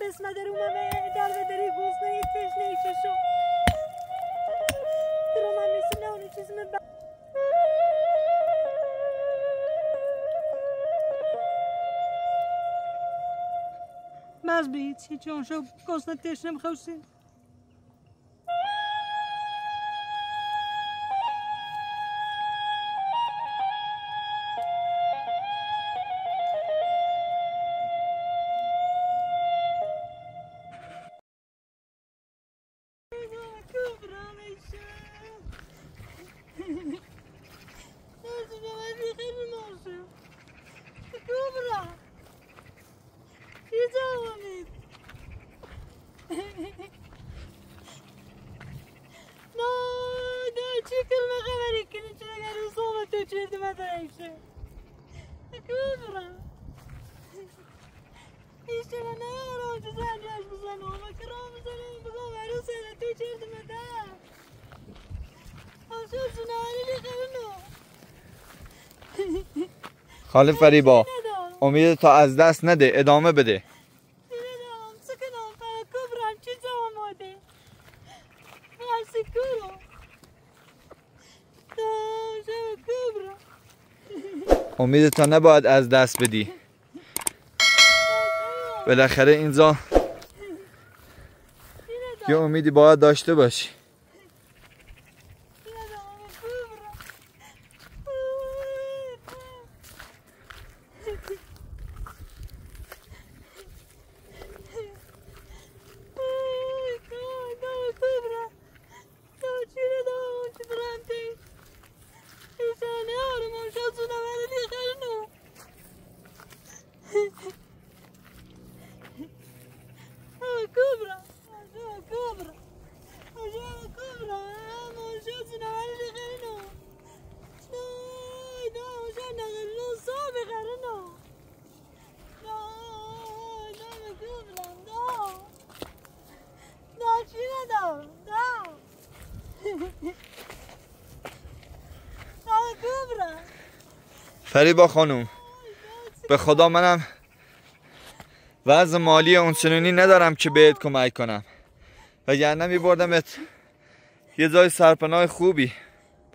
بسمه در اوممه در بدری گوزنه تشنه چشو درو من نیستم نه اونی چیزی من مز بید چی چون شو گوزنه تشنه خوشی خاله فریبا امید تا از دست نده ادامه بده امید تا نباید از دست بدی بالاخره اینجا یه امیدی باید داشته باشی فریبا خانوم به خدا منم وضع مالی اونچنونی ندارم که بهت کمک کنم وگرنه میبردمت یه جای سرپناه خوبی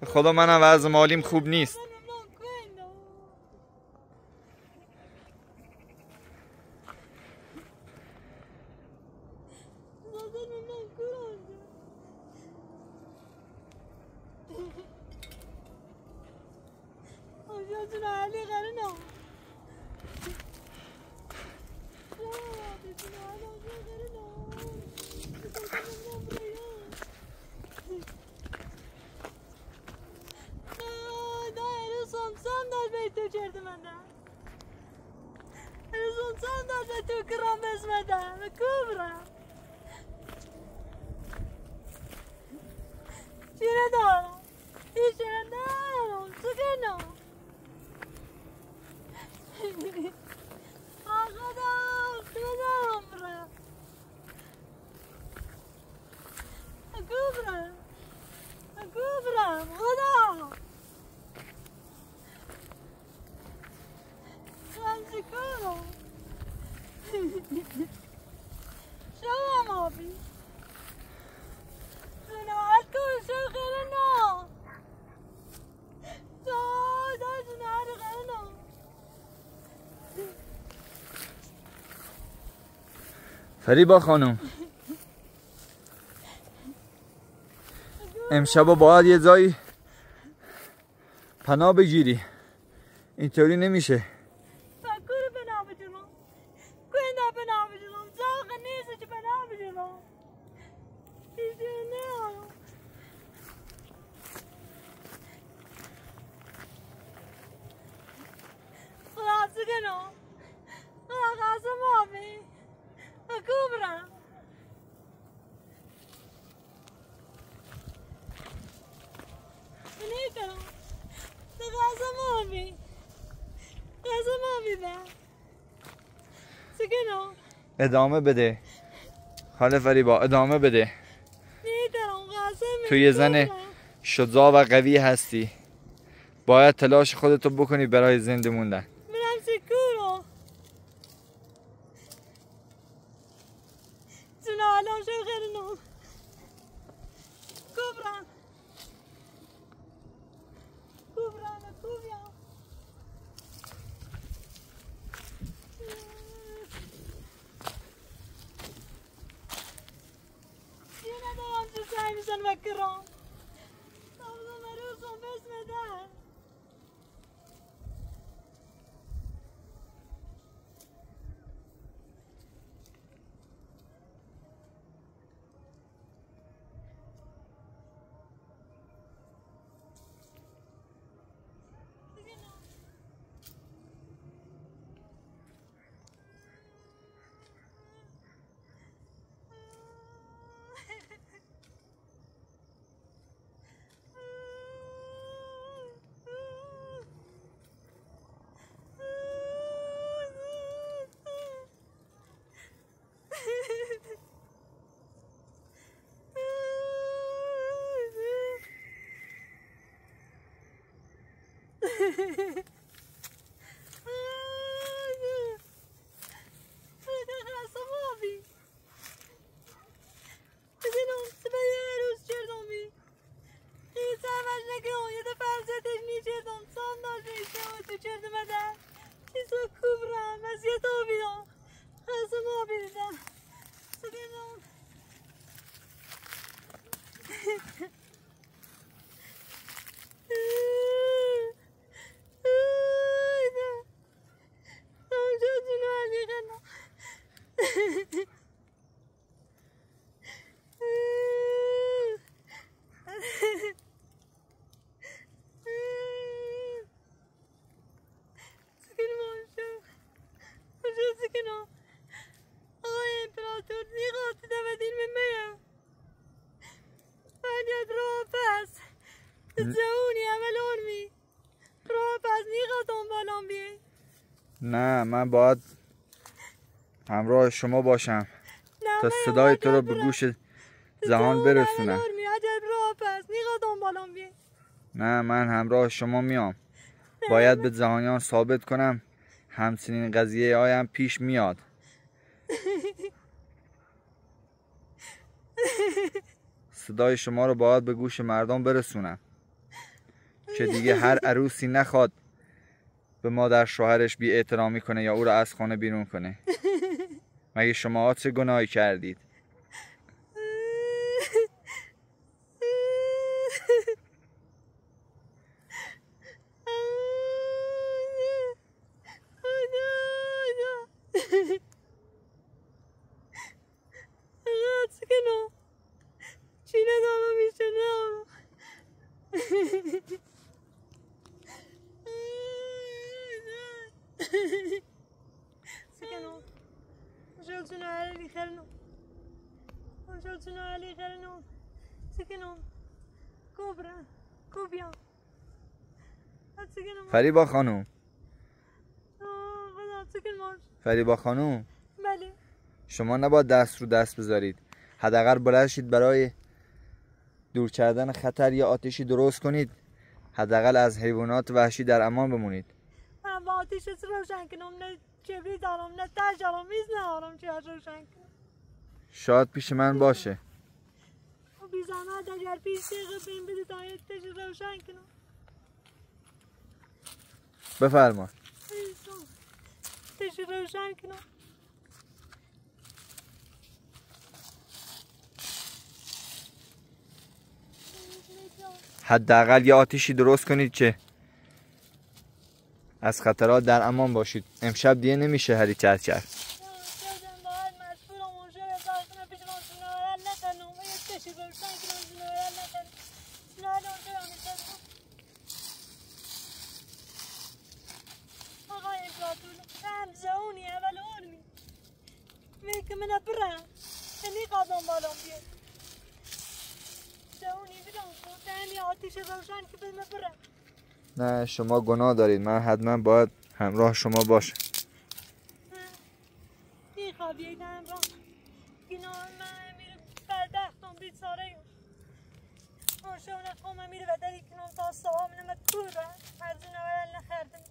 به خدا منم وضع مالیم خوب نیست فریبا خانم امشب باید یه جایی پناه بگیری اینطوری نمیشه ادامه بده خاله فریبا ادامه بده تو یه زن شجاع و قوی هستی باید تلاش خودتو بکنی برای زنده موندن متشکرم. نامزم روزم بسم ده. نه من باید همراه شما باشم تا صدای تو رو به گوش جهان برسونم. نه من همراه شما میام. باید به جهانیان ثابت کنم همچنین قضیه آیم پیش میاد. صدای شما رو باید به گوش مردم برسونم که دیگه هر عروسی نخواد به مادر شوهرش بی احترامی کنه یا او رو از خانه بیرون کنه. مگه شما چه گناهی کردید؟ فریبا خانوم، فریبا خانوم، بله شما نباید دست رو دست بذارید. حداقل بلند شید برای دور کردن خطر یا آتشی درست کنید. حداقل از حیوانات وحشی در امان بمونید. من با آتش روشن کنم، نه کبریت دارم، نه تاش دارم، میز ندارم چه روشن کنم. شاید پیش من باشه. بی زحمت اگر پیش دقیقه بین بده تا آتش روشن کنم. بفرما. آتش روشن کنم. حداقل یه آتشی درست کنید که از خطرات در امان باشید. امشب دیگه نمیشه حرکت کرد. نه شما گناه دارید. من حتما باید همراه شما باشم. میخوابید همراه گناه من میره بردختم بیچاره ماشون خواهم میره و داری کنم تا صاحب نمت کوره هرزی نورل نخردم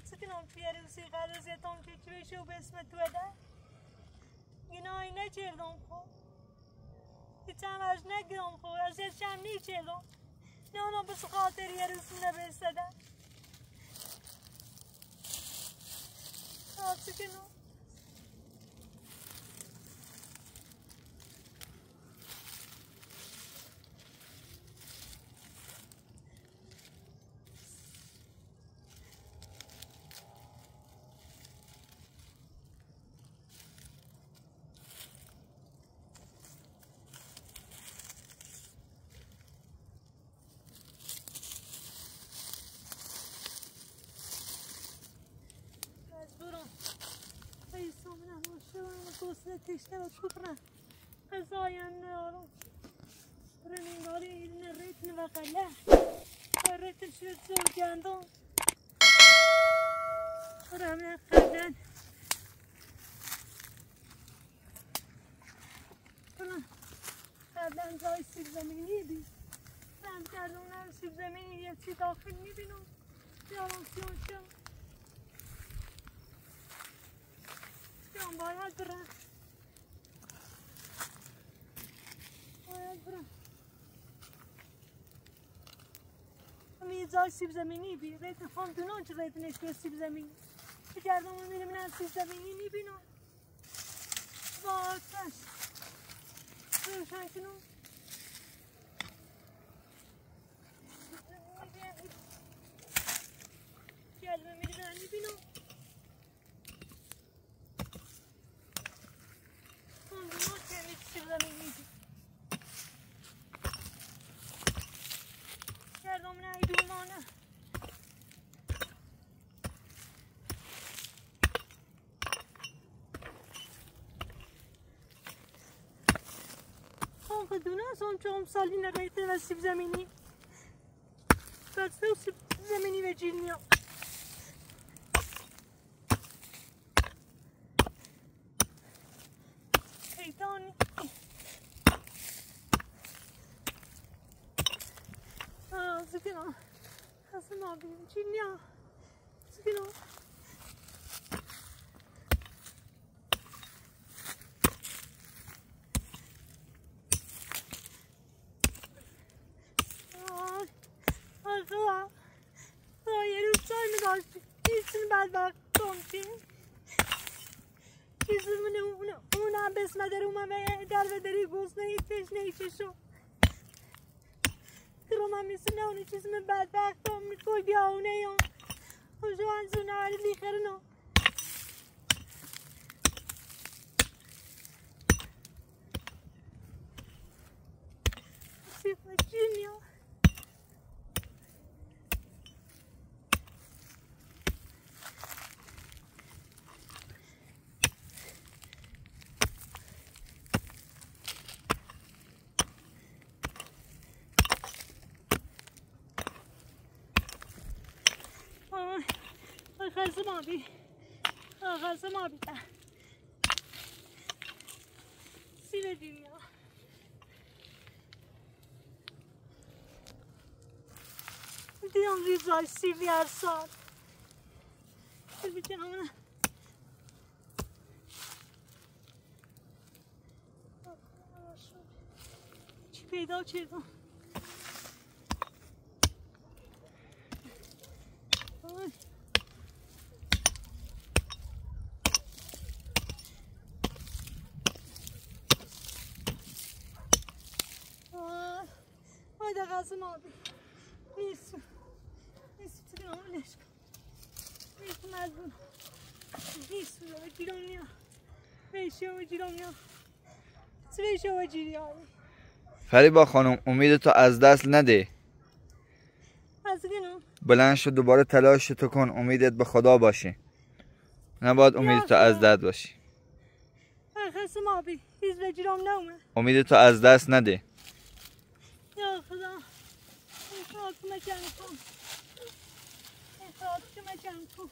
چه کنم توی روسی قرازیتم که چویشو به اسم تو ده گناهی نچردم خب هیچ هم از نگرم خب از هیچ هم نیچردم نه اونا بس خاطر یه روسی نبستدن چه کنم ateşler oturma. Kazayan diyorum. Buranın doğru yerine retini bakala. Retin şurası zorcandı. Buramın kadar. Buram. Kadar جای سیب زمینی بی. من کردم سیب زمینی یه چی داخل میبینم. بیارم سیانشم. بیام باید برم. باید برم. یه جای سیب زمینی بی. ریتن خام دونان چه ریتنش به سیب زمینی. بگردم و میرم من سیب زمینی میبینم. باکش. روشن کنم. گلمه میرم میبینم. خام دونان چه سیب زمینی بی. گردم نه ایدونانه. دونه هم چون سالی نگایده و سیب زمینی بسته و سیب زمینی و جیرنیا ایتانی زکنم خسته ما بینیم جیرنیا زکنم یه روز سای می داشتی ایسون بدبخت کنچی ایسون اونم بسمه در اومه در و داری گوزنه ای تشنه ای چشو کرم هم میسونه اونی چیز من بدبخت هم میتوی بیا اونه یا خوشو انزونه هاری بیخرنو سیفه جینیا خسته ما بی خسته ما بی سیب جینیا دیدم ریزای سیبی هر سال سیبی جنامونه چی پیدا کردم Hayda Kazım abi. Neyse. Neyse tıkın ama leş. Neyse mezun. Neyse ve cironya. Beşe ve cironya. سویشه و جیریانی فریبا خانم امیدتو از دست نده از گنو بلند شو دوباره تلاش تو کن امیدت به خدا باشه نباید امیدتو از دست باشی خسته ما بی هیز به جیرام نومه امیدتو از دست نده یا خدا این کمکم کن این کمکم کن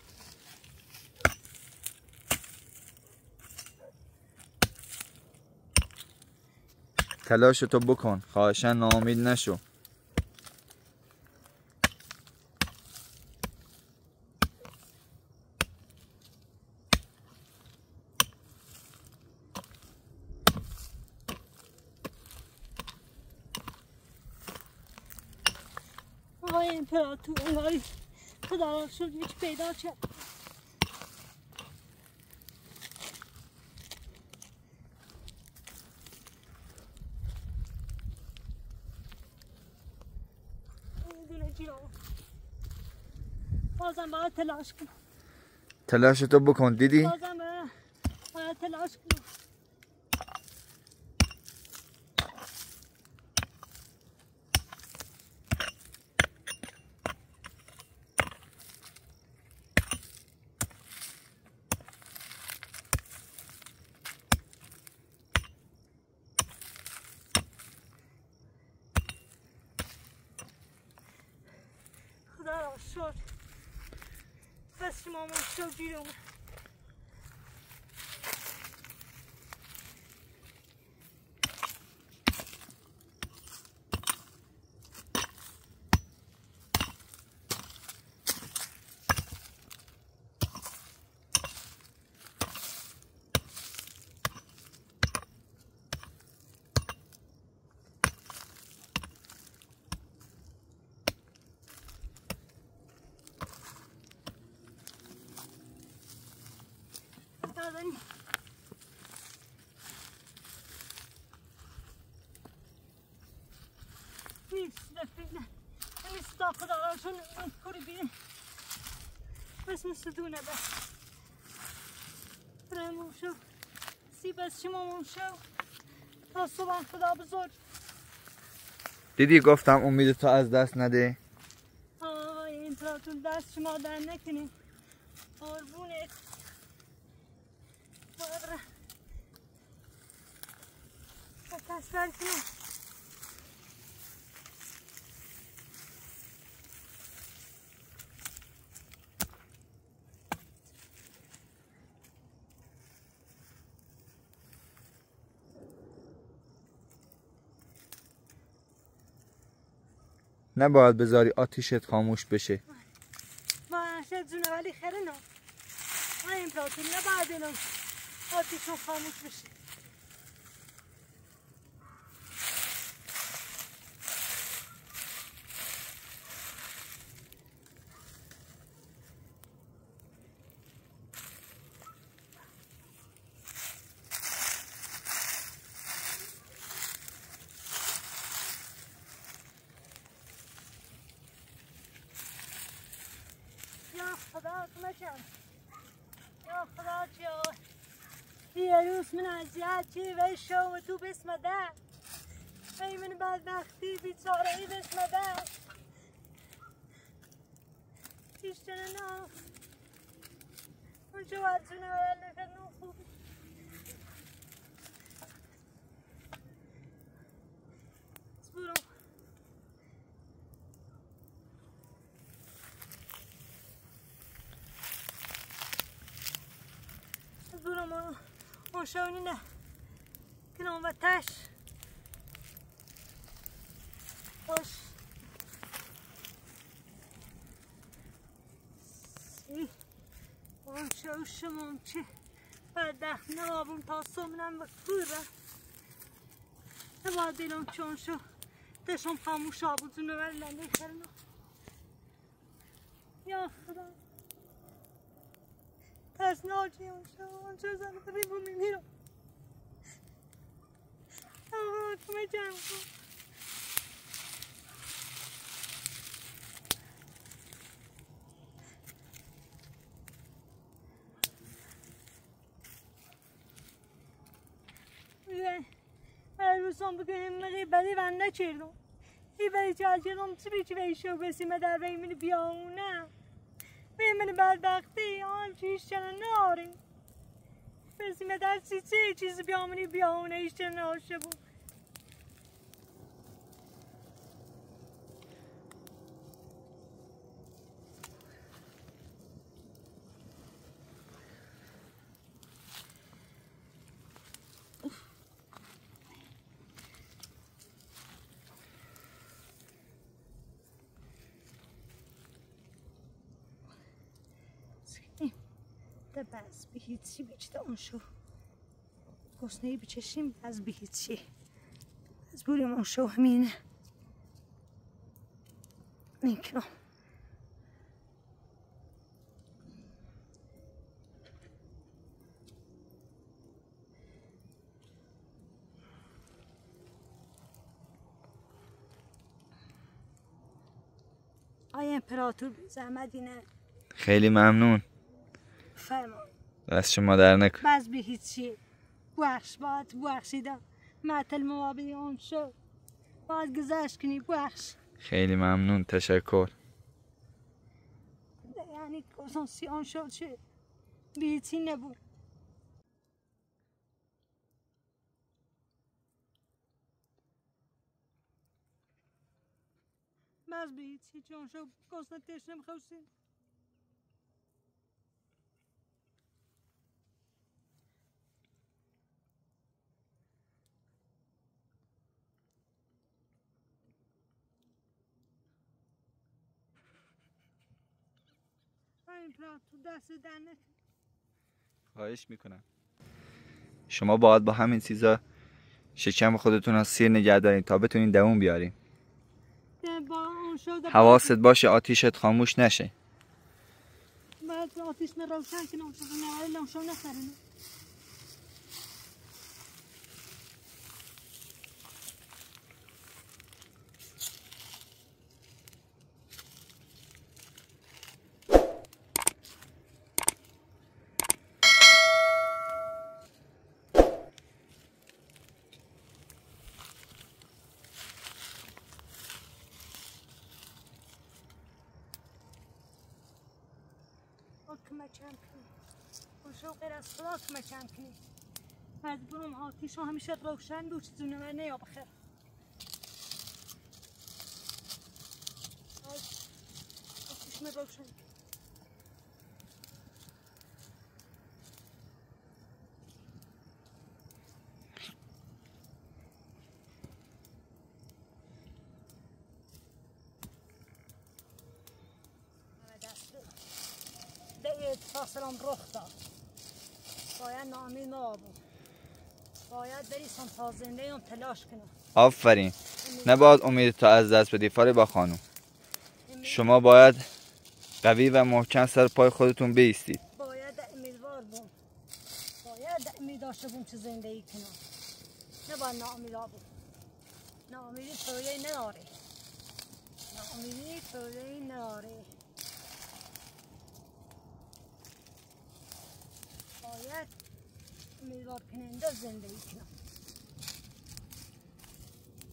تلاشتو بکن خواهشاً ناامید نشو آقای امپراتور انگاری خدا را شد هیچ پیدا کرد بازم باید تلاش کنم تلاشتو بکن دیدی؟ بازم باید تلاش کنم خدا شد بس شما شد گیرم نیست رفیقه نیست تا خدا راشون کاری بینه بس مثل دونه بس برمون شو سی بس شمامون شو تا صبح خدا بزرگ دیدی گفتم امید تو از دست نده آی امپراتور دست شما در نکنیم قربونت بابره تصور کنیم نباید بذاری آتیشت خاموش بشه باشه جونه ولی خیره نه آی امپراتور نباید اینم آتیشون خاموش بشه خدا کمکم یا خدا چیا یه روز من اذیت چی وی شو تو بسم ده وی من بدبختی بیچاره ای بسم ده تیشتنه نه اون شو ارزونه و یه نو خوب برو برو اون شونی نه کنم و تش خوش اون شو شمام چه بدبخت نوابون تا سمنم و کوره نباید دیلم چون شو دشم خاموش آبودونه ولی لنده خرنو یا خدا ترسناکی اون شو اون شو زن قریبو میمیرم آقا کمه جمع کن هر روزم بگویم مگه بدی من نکردم ای بدی چالچرم چی بیچی بیشو بسیمه در بیمینی بیاونه بیمینی بدبختی آن چیش چنه ناریم بسیمه در چیزی بیامونی بیاونه ایش چنه ناشه بود بس به هیچی بیچته اون شو گسنهی بچشیم از به هیچی از بریم اون شو همینه نکنم آیا امپراتور زحمت اینه خیلی ممنون فرمان دست شما در نکن بس به هیچی بخش باید بخشیده معطل موابقی اون شد باید گذشت کنی بخش خیلی ممنون تشکر یعنی کسانسی آن شد چه به هیچی نبود از بید هیچی اونشو گسنه تشنم خوشی این پرات تو دست دنه خواهش میکنم. شما باید با همین چیزا شکم خودتون رو سیر نگه دارین تا بتونین دووم بیارین. حواست باشه آتیشت خاموش نشه. باید آتیش روشن کنم شده نوری لمشو نخرینه. کمکم کنی اونشو غیر از خدا کمکم کنی مجبورم آتیشو همیشه روشن دو چیزونه من نیا بخیر آتیش من روشن فاصلم رخ داد باید ناامید نبود باید بریسم تا زنده ایم تلاش کنم. آفرین. نباید امید تا از دست بدی فاریبا خانم. شما باید قوی و محکم سر پای خودتون بیستید. باید امیدوار بوم باید امید داشته بوم چه زندگی کنم نباید ناامید بود. ناامیدی فایده نداره ناامیدی فایده نداره باید امیدوار کننده زندگی کنم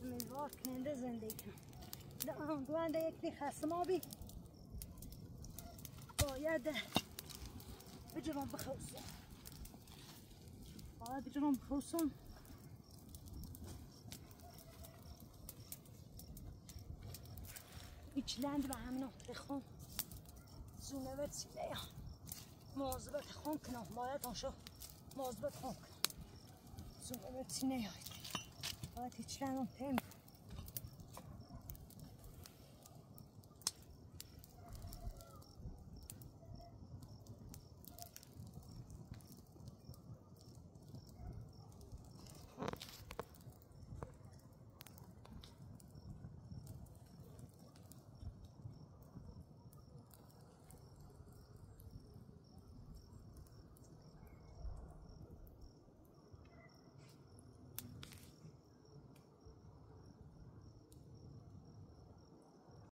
امیدوار کننده زندگی کنم دوانده یک دی خستم آبی باید بجرم بخوصم باید بجرم بخوصم هیچ لند به همینو بخون زونه و تیله مواظبت خون کنم باید آنشو مواظبت خون کنم زونه و تیله باید هیچ لندم تیم